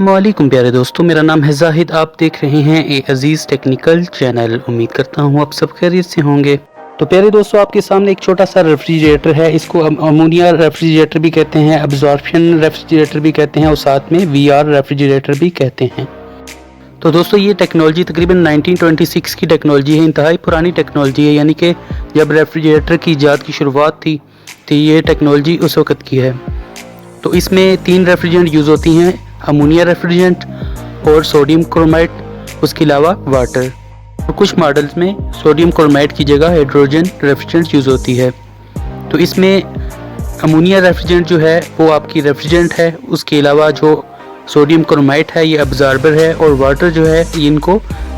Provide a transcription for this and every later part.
अस्सलामुअलैकुम प्यारे दोस्तों, मेरा नाम है जाहिद। आप देख रहे हैं ए अजीज़ टेक्निकल चैनल। उम्मीद करता हूँ आप सब खैरियत से होंगे। तो प्यारे दोस्तों, आपके सामने एक छोटा सा रेफ्रिजरेटर है। इसको अमोनिया रेफ्रिजरेटर भी कहते हैं, अब्जॉर्प्शन रेफ्रिजरेटर भी कहते हैं और साथ में वीआर रेफ्रिजरेटर भी कहते हैं। तो दोस्तों, ये टेक्नोलॉजी तकरीबन 1926 की टेक्नोलॉजी है, इंतहाई पुरानी टेक्नोलॉजी है। यानी कि जब रेफ्रिजरेटर की ईजाद की शुरुआत थी तो ये टेक्नोलॉजी उस वक़्त की है। तो इसमें 3 रेफ्रिजरेंट यूज़ होती हैं, अमोनिया रेफ्रिजरेंट और सोडियम क्रोमाइड, उसके अलावा वाटर। और कुछ मॉडल्स में सोडियम क्रोमाइड की जगह हाइड्रोजन रेफ्रिजरेंट यूज़ होती है। तो इसमें अमोनिया रेफ्रिजरेंट जो है वो आपकी रेफ्रिजरेंट है, उसके अलावा जो सोडियम क्रोमाइड है ये अब्जॉर्बर है, और वाटर जो है इनको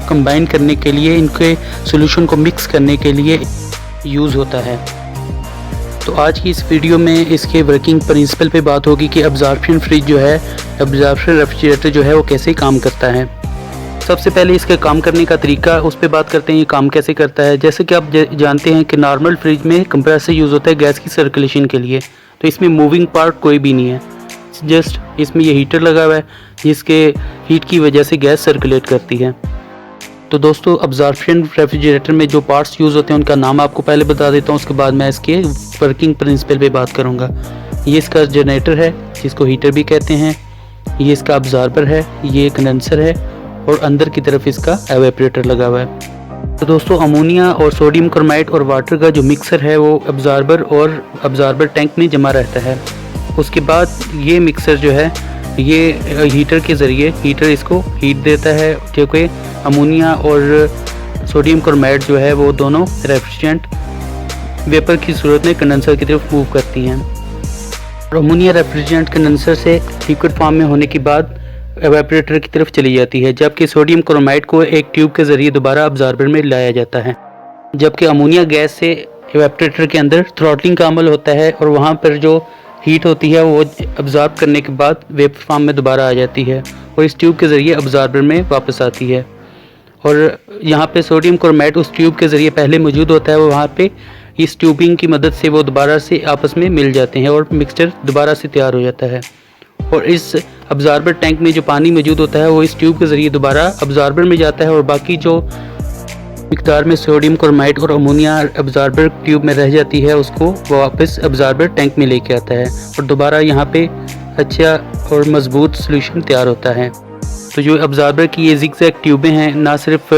कंबाइन करने के लिए, इनके सॉल्यूशन को मिक्स करने के लिए यूज़ होता है। तो आज की इस वीडियो में इसके वर्किंग प्रिंसिपल पे बात होगी कि अब्जॉर्प्शन फ्रिज जो है, अब्जॉर्प्शन रेफ्रिजरेटर जो है वो कैसे काम करता है। सबसे पहले इसके काम करने का तरीका उस पर बात करते हैं, ये काम कैसे करता है। जैसे कि आप जानते हैं कि नॉर्मल फ्रिज में कंप्रेसर यूज़ होता है गैस की सर्कुलेशन के लिए। तो इसमें मूविंग पार्ट कोई भी नहीं है, जस्ट इसमें ये हीटर लगा हुआ है जिसके हीट की वजह से गैस सर्कुलेट करती है। तो दोस्तों, अब्जॉर्प्शन रेफ्रिजरेटर में जो पार्ट्स यूज़ होते हैं उनका नाम आपको पहले बता देता हूँ, उसके बाद मैं इसके वर्किंग प्रिंसिपल पे बात करूँगा। ये इसका जनरेटर है जिसको हीटर भी कहते हैं, ये इसका अब्जॉर्बर है, ये कंडेंसर है और अंदर की तरफ इसका एवेपोरेटर लगा हुआ है। तो दोस्तों, अमोनिया और सोडियम क्रोमाइड और वाटर का जो मिक्सर है वो अब्जॉर्बर और अब्जॉर्बर टैंक में जमा रहता है। उसके बाद ये मिक्सर जो है ये हीटर के ज़रिए, हीटर इसको हीट देता है, क्योंकि अमोनिया और सोडियम क्रोमाइड जो है वो दोनों रेफ्रिजरेंट वेपर की सूरत में कंडेंसर की तरफ मूव करती हैं। और अमोनिया रेफ्रिजरेंट कंडेंसर से लिक्विड फॉर्म में होने के बाद एवेपोरेटर की तरफ चली जाती है, जबकि सोडियम क्रोमाइड को एक ट्यूब के ज़रिए दोबारा अब्जॉर्बर में लाया जाता है। जबकि अमोनिया गैस से एवेपोरेटर के अंदर थ्रॉटलिंग का अमल होता है और वहाँ पर जो हीट होती है वो अब्जॉर्ब करने के बाद वेपर फॉर्म में दोबारा आ जाती है और इस ट्यूब के ज़रिए अब्जॉर्बर में वापस आती है। और यहाँ पे सोडियम क्रोमाइड उस ट्यूब के ज़रिए पहले मौजूद होता है, वो वहाँ पे इस ट्यूबिंग की मदद से वो दोबारा से आपस में मिल जाते हैं और मिक्सचर दोबारा से तैयार हो जाता है। और इस अब्जॉर्बर टैंक में जो पानी मौजूद होता है वो इस ट्यूब के ज़रिए दोबारा अब्जॉर्बर में जाता है और बाकी जो मिकदार में सोडियम क्रोमाइड और अमोनिया अब्जॉर्बर ट्यूब में रह जाती है उसको वो वापस अब्जॉर्बर टैंक में लेके आता है और दोबारा यहाँ पे अच्छा और मजबूत सॉल्यूशन तैयार होता है। तो जो अब्जॉर्बर की ये जिगजैग ट्यूबें हैं, ना सिर्फ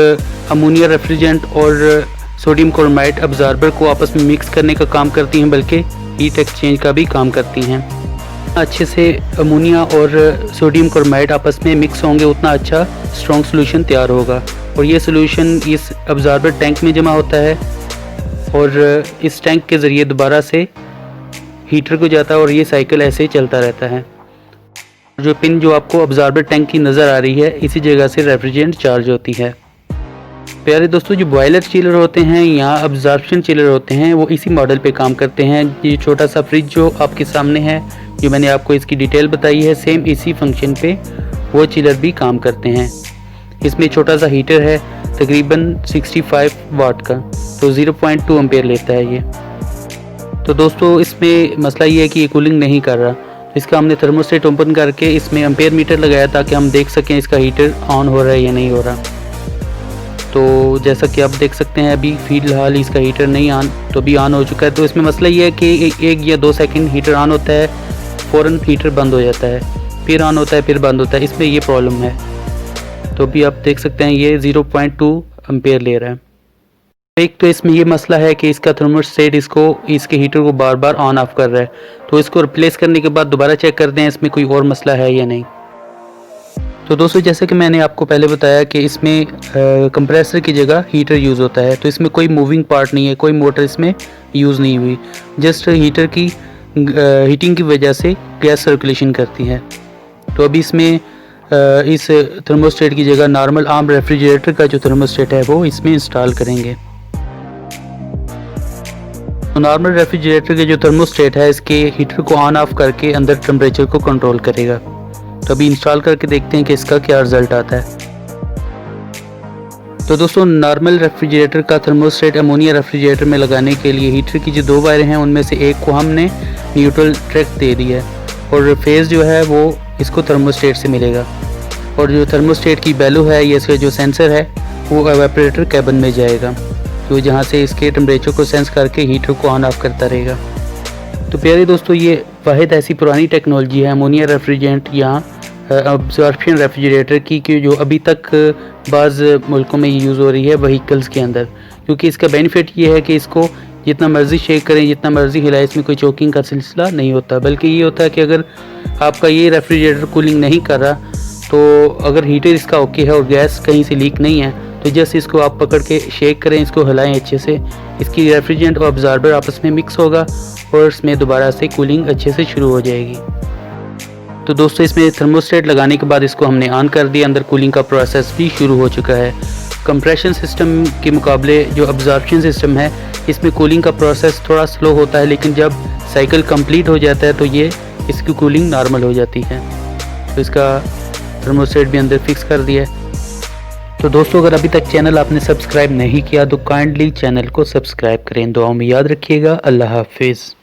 अमोनिया रेफ्रिजरेंट और सोडियम क्रोमाइड अब्जॉर्बर को आपस में मिक्स करने का काम करती हैं, बल्कि हीट एक्सचेंज का भी काम करती हैं। अच्छे से अमोनिया और सोडियम क्रोमाइड आपस में मिक्स होंगे उतना अच्छा स्ट्रॉन्ग सॉल्यूशन तैयार होगा और ये सॉल्यूशन इस अब्जॉर्बर टैंक में जमा होता है और इस टैंक के ज़रिए दोबारा से हीटर को जाता है और ये साइकिल ऐसे ही चलता रहता है। जो पिन जो आपको अब्जॉर्बर टैंक की नज़र आ रही है, इसी जगह से रेफ्रिजरेंट चार्ज होती है। प्यारे दोस्तों, जो बॉयलर चिलर होते हैं या अब्जॉर्प्शन चिलर होते हैं वो इसी मॉडल पे काम करते हैं। ये छोटा सा फ्रिज जो आपके सामने है, जो मैंने आपको इसकी डिटेल बताई है, सेम इसी फंक्शन पे वो चिलर भी काम करते हैं। इसमें छोटा सा हीटर है तकरीबन 65 वाट का, तो 0.2 एम्पेयर लेता है ये। तो दोस्तों, इसमें मसला ये है कि ये कूलिंग नहीं कर रहा। इसका हमने थर्मोस्टेट ओपन करके इसमें एम्पेयर मीटर लगाया ताकि हम देख सकें इसका हीटर ऑन हो रहा है या नहीं हो रहा। तो जैसा कि आप देख सकते हैं अभी फ़िलहाल इसका हीटर नहीं ऑन, तो अभी ऑन हो चुका है। तो इसमें मसला ये है कि 1 या 2 सेकंड हीटर ऑन होता है, फ़ौरन हीटर बंद हो जाता है, फिर ऑन होता है, फिर बंद होता है। इसमें ये प्रॉब्लम है। तो अभी आप देख सकते हैं ये 0.2 एम्पेयर ले रहा है। एक तो इसमें ये मसला है कि इसका थर्मोस्टेट इसके हीटर को बार बार ऑन ऑफ कर रहा है। तो इसको रिप्लेस करने के बाद दोबारा चेक करते हैं इसमें कोई और मसला है या नहीं। तो दोस्तों, जैसे कि मैंने आपको पहले बताया कि इसमें कंप्रेसर की जगह हीटर यूज़ होता है। तो इसमें कोई मूविंग पार्ट नहीं है, कोई मोटर इसमें यूज़ नहीं हुई, जस्ट हीटर की हीटिंग की वजह से गैस सर्कुलेशन करती है। तो अभी इसमें इस थर्मोस्टेट की जगह नॉर्मल आम रेफ्रिजरेटर का जो थर्मोस्टेट है वो इसमें इंस्टॉल करेंगे। तो नॉर्मल रेफ्रिजरेटर के जो थर्मोस्टेट है इसके हीटर को ऑन ऑफ करके अंदर टेम्परेचर को कंट्रोल करेगा। तो अभी इंस्टॉल करके देखते हैं कि इसका क्या रिजल्ट आता है। तो दोस्तों, नॉर्मल रेफ्रिजरेटर का थर्मोस्टेट अमोनिया रेफ्रिजरेटर में लगाने के लिए हीटर की जो 2 वायरें हैं उनमें से एक को हमने न्यूट्रल ट्रैक दे दी है और फेज़ जो है वो इसको थर्मोस्टेट से मिलेगा। और जो थर्मोस्टेट की बैलू है या इसका जो सेंसर है वो एवेपोरेटर कैबिन में जाएगा, जो जहाँ से इसके टेम्परेचर को सेंस करके हीटर को ऑन ऑफ करता रहेगा। तो प्यारे दोस्तों, ये वाहिद ऐसी पुरानी टेक्नोलॉजी है अमोनिया रेफ्रिजरेंट या अब्जॉर्प्शन रेफ्रिजरेटर की कि जो अभी तक बाज़ मुल्कों में यूज़ हो रही है व्हीकल्स के अंदर। क्योंकि इसका बेनिफिट ये है कि इसको जितना मर्ज़ी शेक करें, जितना मर्ज़ी हिलाएं, इसमें कोई चोकिंग का सिलसिला नहीं होता। बल्कि ये होता है कि अगर आपका ये रेफ्रिजरेटर कूलिंग नहीं कर रहा, तो अगर हीटर इसका ओके है और गैस कहीं से लीक नहीं है, तो जस्ट इसको आप पकड़ के शेक करें, इसको हिलाएं अच्छे से, इसकी रेफ्रिजरेंट और अब्जॉर्बर आपस में मिक्स होगा और इसमें दोबारा से कूलिंग अच्छे से शुरू हो जाएगी। तो दोस्तों, इसमें थर्मोस्टेट लगाने के बाद इसको हमने ऑन कर दिया, अंदर कूलिंग का प्रोसेस भी शुरू हो चुका है। कंप्रेशन सिस्टम के मुकाबले जो अब्जॉर्प्शन सिस्टम है, इसमें कूलिंग का प्रोसेस थोड़ा स्लो होता है, लेकिन जब साइकिल कंप्लीट हो जाता है तो ये इसकी कूलिंग नॉर्मल हो जाती है। तो इसका थर्मोस्टेट भी अंदर फिक्स कर दिया है। तो दोस्तों, अगर अभी तक चैनल आपने सब्सक्राइब नहीं किया तो काइंडली चैनल को सब्सक्राइब करें। दुआओं में याद रखिएगा। अल्लाह हाफिज़।